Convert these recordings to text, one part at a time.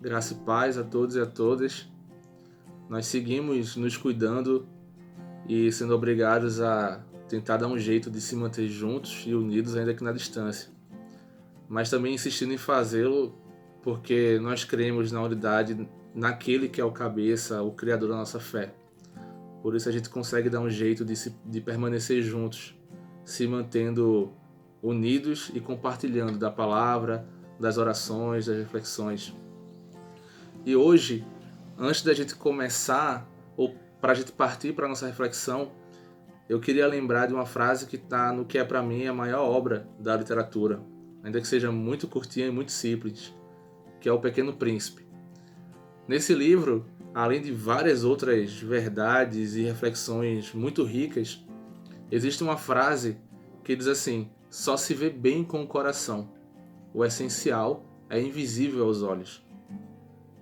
Graça e paz a todos e a todas. Nós seguimos nos cuidando e sendo obrigados a tentar dar um jeito de se manter juntos e unidos, ainda que na distância. Mas também insistindo em fazê-lo porque nós cremos na unidade naquele que é o cabeça, o criador da nossa fé. Por isso a gente consegue dar um jeito de permanecer juntos, se mantendo unidos e compartilhando da palavra, das orações, das reflexões. E hoje, antes da gente começar, ou para a gente partir para a nossa reflexão, eu queria lembrar de uma frase que está no que é para mim a maior obra da literatura, ainda que seja muito curtinha e muito simples, que é O Pequeno Príncipe. Nesse livro, além de várias outras verdades e reflexões muito ricas, existe uma frase que diz assim: só se vê bem com o coração. O essencial é invisível aos olhos.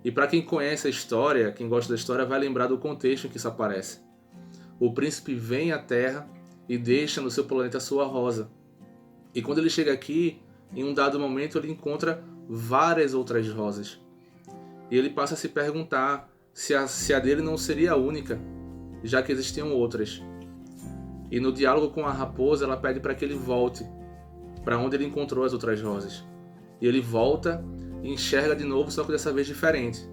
E para quem conhece a história, quem gosta da história, vai lembrar do contexto em que isso aparece. O príncipe vem à Terra e deixa no seu planeta sua rosa. E quando ele chega aqui, em um dado momento ele encontra várias outras rosas. E ele passa a se perguntar se a dele não seria a única, já que existiam outras. E no diálogo com a raposa, ela pede para que ele volte para onde ele encontrou as outras rosas. E ele volta e enxerga de novo, só que dessa vez diferente.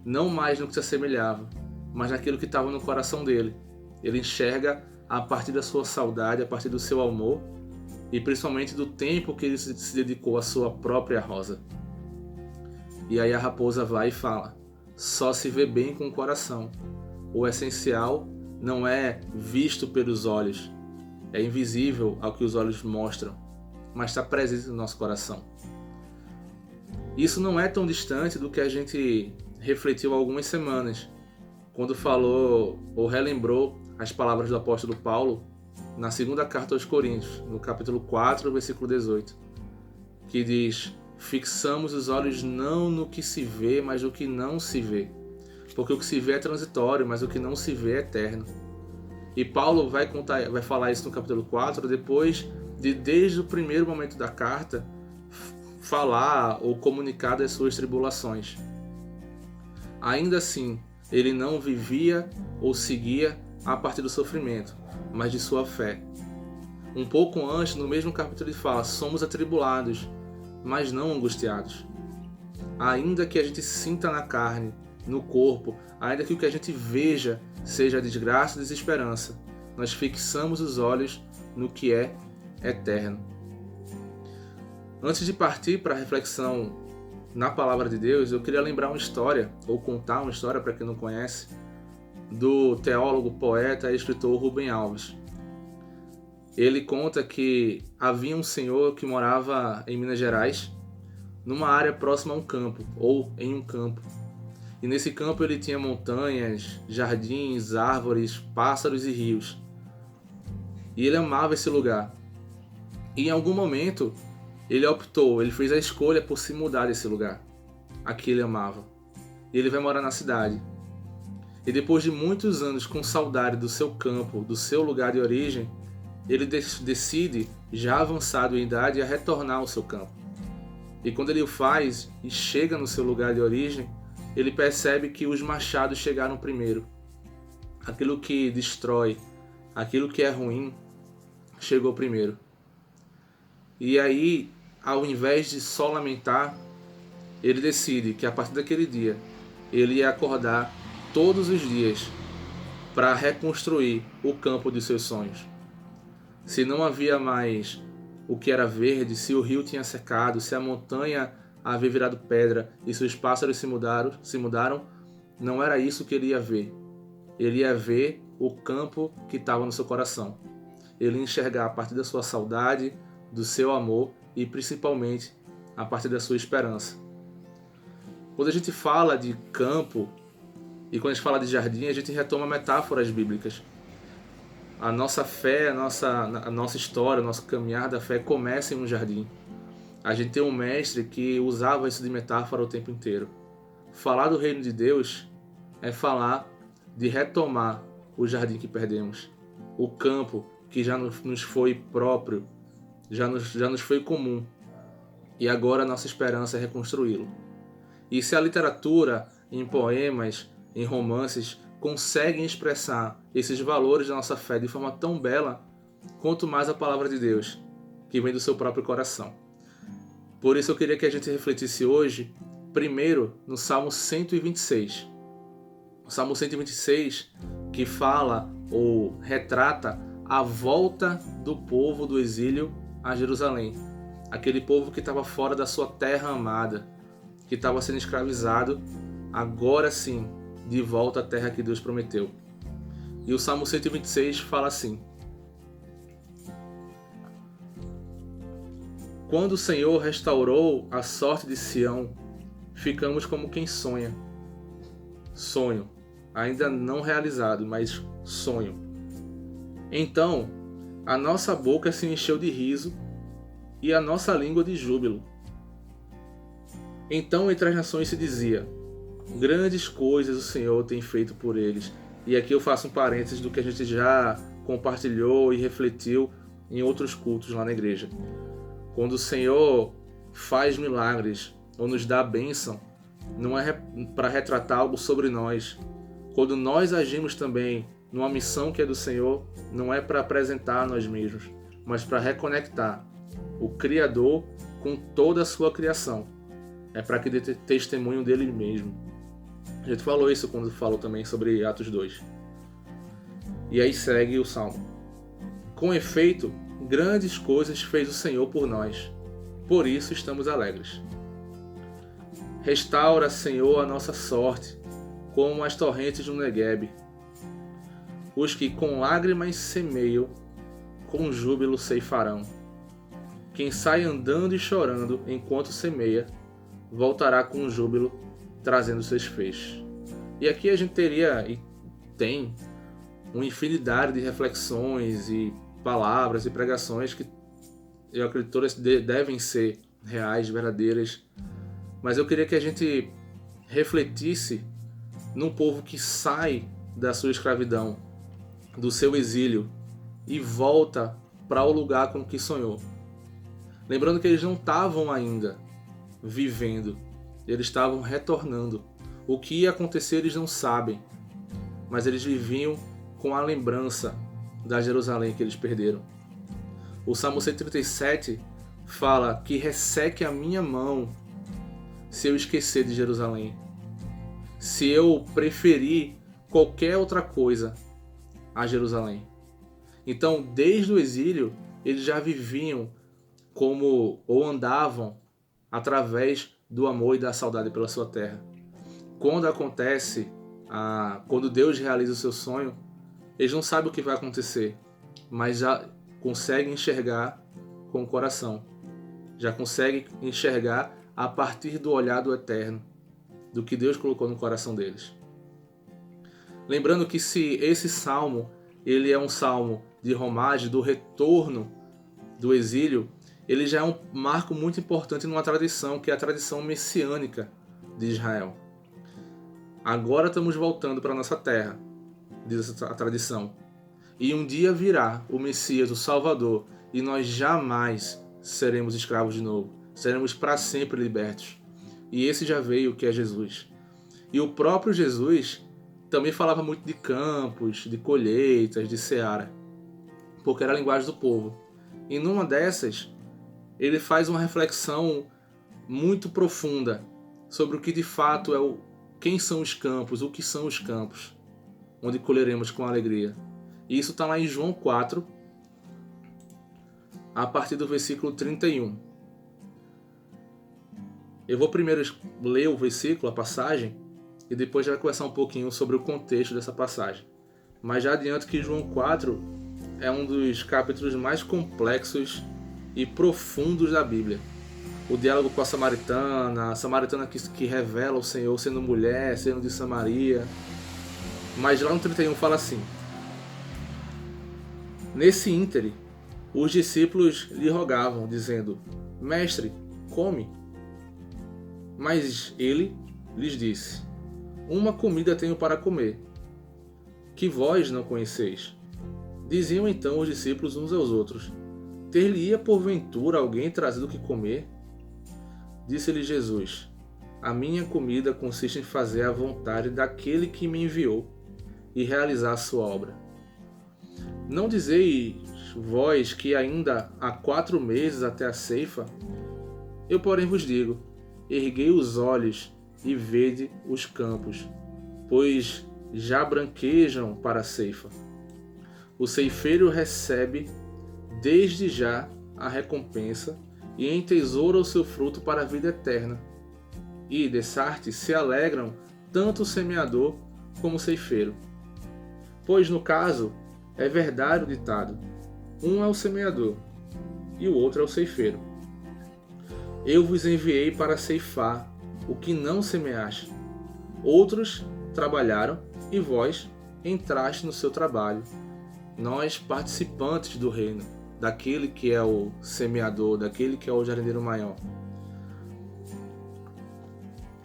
Não mais no que se assemelhava, mas naquilo que estava no coração dele. Ele enxerga a partir da sua saudade, a partir do seu amor e principalmente do tempo que ele se dedicou à sua própria rosa. E aí a raposa vai e fala: só se vê bem com o coração. O essencial não é visto pelos olhos, é invisível ao que os olhos mostram, mas está presente no nosso coração. Isso não é tão distante do que a gente refletiu há algumas semanas, quando falou ou relembrou as palavras do apóstolo Paulo na segunda carta aos Coríntios, no capítulo 4, versículo 18, que diz: fixamos os olhos não no que se vê, mas no que não se vê, porque o que se vê é transitório, mas o que não se vê é eterno. E Paulo vai falar isso no capítulo 4, depois de, desde o primeiro momento da carta, falar ou comunicar das suas tribulações. Ainda assim, ele não vivia ou seguia a partir do sofrimento, mas de sua fé. Um pouco antes, no mesmo capítulo, ele fala: somos atribulados, mas não angustiados. Ainda que a gente sinta na carne, no corpo, ainda que o que a gente veja seja desgraça e desesperança, nós fixamos os olhos no que é eterno. Antes de partir para a reflexão na Palavra de Deus, eu queria lembrar uma história, ou contar uma história para quem não conhece, do teólogo, poeta e escritor Rubem Alves. Ele conta que havia um senhor que morava em Minas Gerais, numa área próxima a um campo, ou em um campo. E nesse campo ele tinha montanhas, jardins, árvores, pássaros e rios. E ele amava esse lugar. E em algum momento ele fez a escolha por se mudar desse lugar. Aqui ele amava. E ele vai morar na cidade. E depois de muitos anos com saudade do seu campo, do seu lugar de origem, ele decide, já avançado em idade, a retornar ao seu campo. E quando ele o faz e chega no seu lugar de origem, ele percebe que os machados chegaram primeiro. Aquilo que destrói, aquilo que é ruim, chegou primeiro. E aí, ao invés de só lamentar, ele decide que a partir daquele dia, ele ia acordar todos os dias para reconstruir o campo de seus sonhos. Se não havia mais o que era verde, se o rio tinha secado, se a montanha havia virado pedra e se os pássaros se mudaram, não era isso que ele ia ver. Ele ia ver o campo que estava no seu coração. Ele ia enxergar a partir da sua saudade, do seu amor e principalmente a partir da sua esperança. Quando a gente fala de campo e quando a gente fala de jardim, a gente retoma metáforas bíblicas. A nossa fé, a nossa história, o nosso caminhar da fé começa em um jardim. A gente tem um mestre que usava isso de metáfora o tempo inteiro. Falar do reino de Deus é falar de retomar o jardim que perdemos, o campo que já nos foi próprio, já nos foi comum, e agora a nossa esperança é reconstruí-lo. E se a literatura, em poemas, em romances, conseguem expressar esses valores da nossa fé de forma tão bela, quanto mais a palavra de Deus, que vem do seu próprio coração. Por isso eu queria que a gente refletisse hoje, primeiro, no Salmo 126. O Salmo 126, que fala ou retrata a volta do povo do exílio a Jerusalém. Aquele povo que estava fora da sua terra amada, que estava sendo escravizado, agora sim, de volta à terra que Deus prometeu. E o Salmo 126 fala assim: quando o Senhor restaurou a sorte de Sião, ficamos como quem sonha. Sonho, ainda não realizado, mas sonho. Então, a nossa boca se encheu de riso e a nossa língua de júbilo. Então entre as nações se dizia: grandes coisas o Senhor tem feito por eles. E aqui eu faço um parênteses do que a gente já compartilhou e refletiu em outros cultos lá na igreja. Quando o Senhor faz milagres ou nos dá a bênção, não é para retratar algo sobre nós. Quando nós agimos também numa missão que é do Senhor, não é para apresentar a nós mesmos, mas para reconectar o Criador com toda a sua criação. É para que dê testemunho dele mesmo. A gente falou isso quando falou também sobre Atos 2. E aí segue o Salmo. Com efeito, grandes coisas fez o Senhor por nós. Por isso estamos alegres. Restaura, Senhor, a nossa sorte, como as torrentes do Neguebe. Os que com lágrimas semeiam, com júbilo ceifarão. Quem sai andando e chorando enquanto semeia, voltará com júbilo, trazendo seus feixes. E aqui a gente teria e tem uma infinidade de reflexões e palavras e pregações que eu acredito todas devem ser reais, verdadeiras. Mas eu queria que a gente refletisse num povo que sai da sua escravidão, do seu exílio e volta para o lugar com que sonhou. Lembrando que eles não estavam ainda vivendo, eles estavam retornando. O que ia acontecer eles não sabem, mas eles viviam com a lembrança da Jerusalém que eles perderam. O Salmo 137 fala que resseque a minha mão se eu esquecer de Jerusalém, se eu preferir qualquer outra coisa a Jerusalém. Então, desde o exílio, eles já viviam como ou andavam através do amor e da saudade pela sua terra. Quando acontece, quando Deus realiza o seu sonho, eles não sabem o que vai acontecer, mas já conseguem enxergar com o coração. Já conseguem enxergar a partir do olhar do eterno, do que Deus colocou no coração deles. Lembrando que se esse salmo ele é um salmo de romagem do retorno do exílio, ele já é um marco muito importante numa tradição, que é a tradição messiânica de Israel. Agora estamos voltando para a nossa terra, diz a tradição. E um dia virá o Messias, o Salvador, e nós jamais seremos escravos de novo. Seremos para sempre libertos. E esse já veio, que é Jesus. E o próprio Jesus também falava muito de campos, de colheitas, de seara, porque era a linguagem do povo. E numa dessas, ele faz uma reflexão muito profunda sobre o que de fato é quem são os campos, o que são os campos, onde colheremos com alegria. E isso está lá em João 4, a partir do versículo 31. Eu vou primeiro ler o versículo, a passagem, e depois já vai conversar um pouquinho sobre o contexto dessa passagem. Mas já adianto que João 4 é um dos capítulos mais complexos e profundos da Bíblia. O diálogo com a samaritana que revela o Senhor sendo mulher, sendo de Samaria. Mas lá no 31 fala assim: nesse íntere, os discípulos lhe rogavam, dizendo: Mestre, come. Mas ele lhes disse: uma comida tenho para comer, que vós não conheceis. Diziam então os discípulos uns aos outros: ter-lhe-ia porventura alguém trazido o que comer? Disse-lhe Jesus: A minha comida consiste em fazer a vontade daquele que me enviou e realizar a sua obra. Não dizeis vós que ainda há 4 meses até a ceifa? Eu, porém, vos digo: erguei os olhos e vede os campos, pois já branquejam para a ceifa. O ceifeiro recebe desde já a recompensa e entesoura o seu fruto para a vida eterna. E, dessarte, se alegram tanto o semeador como o ceifeiro. Pois, no caso, é verdade o ditado: um é o semeador e o outro é o ceifeiro. Eu vos enviei para ceifar o que não semeaste. Outros trabalharam e vós entraste no seu trabalho. Nós, participantes do reino, daquele que é o semeador, daquele que é o jardineiro maior.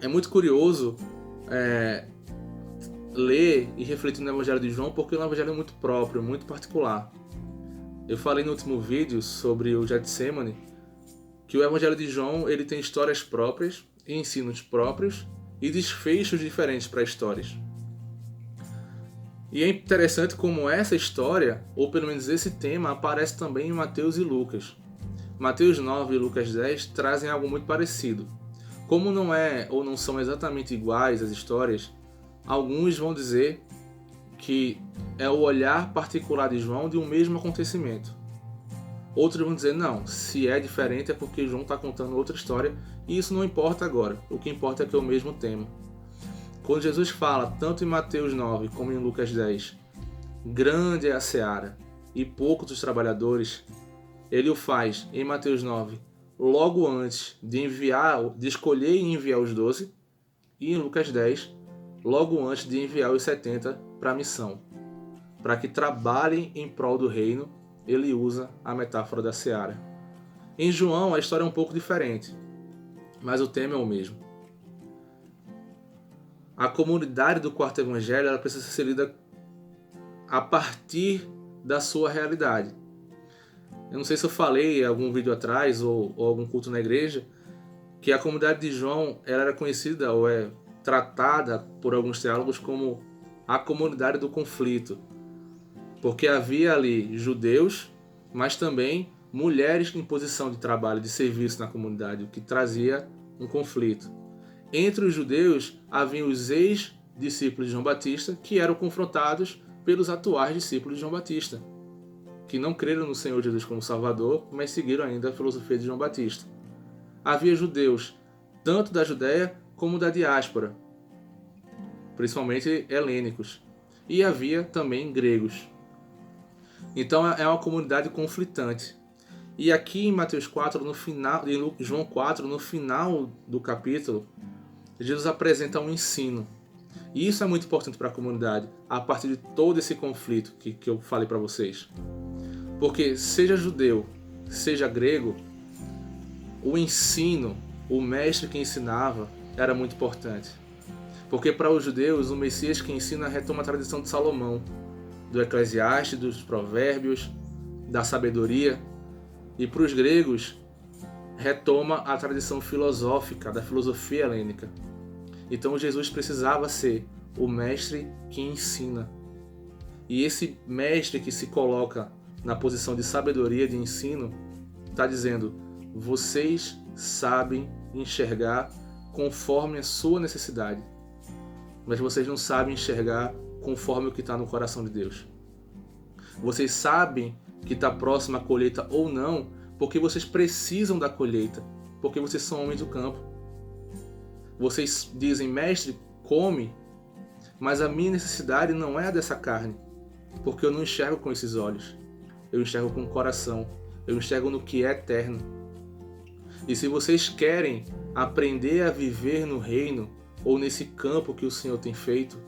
É muito curioso ler e refletir no Evangelho de João, porque é um evangelho muito próprio, muito particular. Eu falei no último vídeo sobre o Getsemane, que o Evangelho de João ele tem histórias próprias, ensinos próprios e desfechos diferentes para histórias. E é interessante como essa história, ou pelo menos esse tema, aparece também em Mateus e Lucas. Mateus 9 e Lucas 10 trazem algo muito parecido. Como não é ou não são exatamente iguais as histórias, alguns vão dizer que é o olhar particular de João de um mesmo acontecimento. Outros vão dizer, não, se é diferente é porque João está contando outra história e isso não importa agora. O que importa é que é o mesmo tema. Quando Jesus fala, tanto em Mateus 9 como em Lucas 10, grande é a seara e poucos os trabalhadores, ele o faz em Mateus 9, logo antes de escolher e enviar os 12, e em Lucas 10, logo antes de enviar os 70 para a missão. Para que trabalhem em prol do reino, ele usa a metáfora da seara. Em João, a história é um pouco diferente, mas o tema é o mesmo. A comunidade do quarto evangelho ela precisa ser lida a partir da sua realidade. Eu não sei se eu falei em algum vídeo atrás ou algum culto na igreja que a comunidade de João ela era conhecida ou é tratada por alguns teólogos como a comunidade do conflito. Porque havia ali judeus, mas também mulheres em posição de trabalho, de serviço na comunidade, o que trazia um conflito. Entre os judeus, haviam os ex-discípulos de João Batista, que eram confrontados pelos atuais discípulos de João Batista, que não creram no Senhor Jesus como Salvador, mas seguiram ainda a filosofia de João Batista. Havia judeus, tanto da Judéia como da diáspora, principalmente helênicos. E havia também gregos. Então é uma comunidade conflitante. E aqui em Mateus 4, no final, em João 4, no final do capítulo, Jesus apresenta um ensino. E isso é muito importante para a comunidade, a partir de todo esse conflito que eu falei para vocês. Porque seja judeu, seja grego, o ensino, o mestre que ensinava, era muito importante. Porque para os judeus, o Messias que ensina retoma a tradição de Salomão, do Eclesiastes, dos Provérbios, da sabedoria. E para os gregos, retoma a tradição filosófica, da filosofia helênica. Então Jesus precisava ser o mestre que ensina. E esse mestre que se coloca na posição de sabedoria, de ensino, está dizendo, vocês sabem enxergar conforme a sua necessidade, mas vocês não sabem enxergar conforme o que está no coração de Deus. Vocês sabem que está próxima a colheita ou não, porque vocês precisam da colheita, porque vocês são homens do campo. Vocês dizem, mestre, come, mas a minha necessidade não é a dessa carne, porque eu não enxergo com esses olhos, eu enxergo com o coração, eu enxergo no que é eterno. E se vocês querem aprender a viver no reino, ou nesse campo que o Senhor tem feito,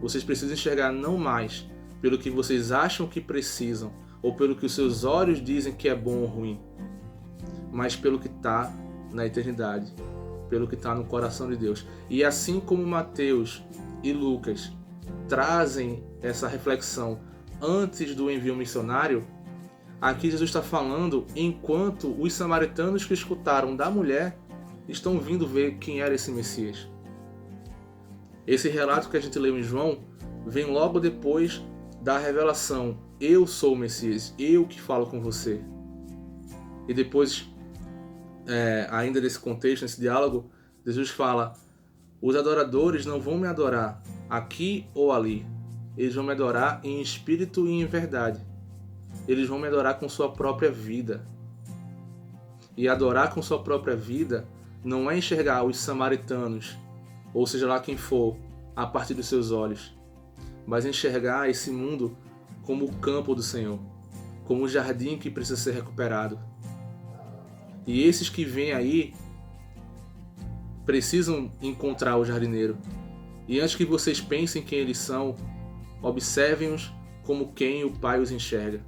vocês precisam enxergar não mais pelo que vocês acham que precisam, ou pelo que os seus olhos dizem que é bom ou ruim, mas pelo que está na eternidade, pelo que está no coração de Deus. E assim como Mateus e Lucas trazem essa reflexão antes do envio missionário, aqui Jesus está falando enquanto os samaritanos que escutaram da mulher estão vindo ver quem era esse Messias. Esse relato que a gente leu em João vem logo depois da revelação: eu sou o Messias, eu que falo com você. E depois, ainda nesse contexto, nesse diálogo, Jesus fala: os adoradores não vão me adorar aqui ou ali, eles vão me adorar em espírito e em verdade. Eles vão me adorar com sua própria vida. E adorar com sua própria vida não é enxergar os samaritanos, ou seja lá quem for, a partir dos seus olhos, mas enxergar esse mundo como o campo do Senhor, como o jardim que precisa ser recuperado. E esses que vêm aí precisam encontrar o jardineiro. E antes que vocês pensem quem eles são, observem-os como quem o Pai os enxerga.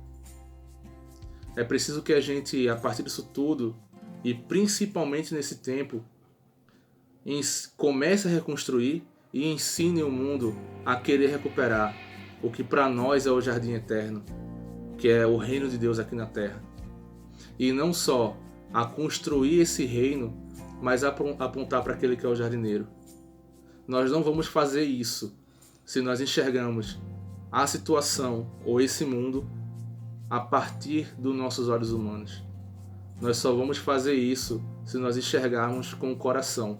É preciso que a gente, a partir disso tudo, e principalmente nesse tempo, comece a reconstruir e ensine o mundo a querer recuperar o que para nós é o jardim eterno, que é o reino de Deus aqui na terra. E não só a construir esse reino, mas a apontar para aquele que é o jardineiro. Nós não vamos fazer isso se nós enxergamos a situação ou esse mundo a partir dos nossos olhos humanos. Nós só vamos fazer isso se nós enxergarmos com o coração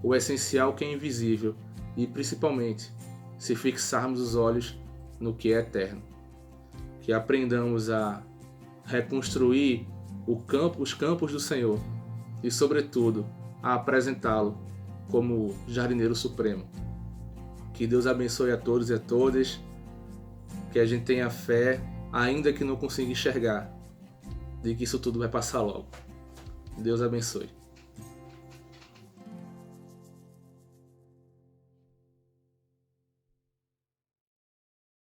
o essencial que é invisível e, principalmente, se fixarmos os olhos no que é eterno. Que aprendamos a reconstruir os campos do Senhor e, sobretudo, a apresentá-lo como jardineiro supremo. Que Deus abençoe a todos e a todas, que a gente tenha fé, ainda que não consiga enxergar, de que isso tudo vai passar logo. Deus abençoe.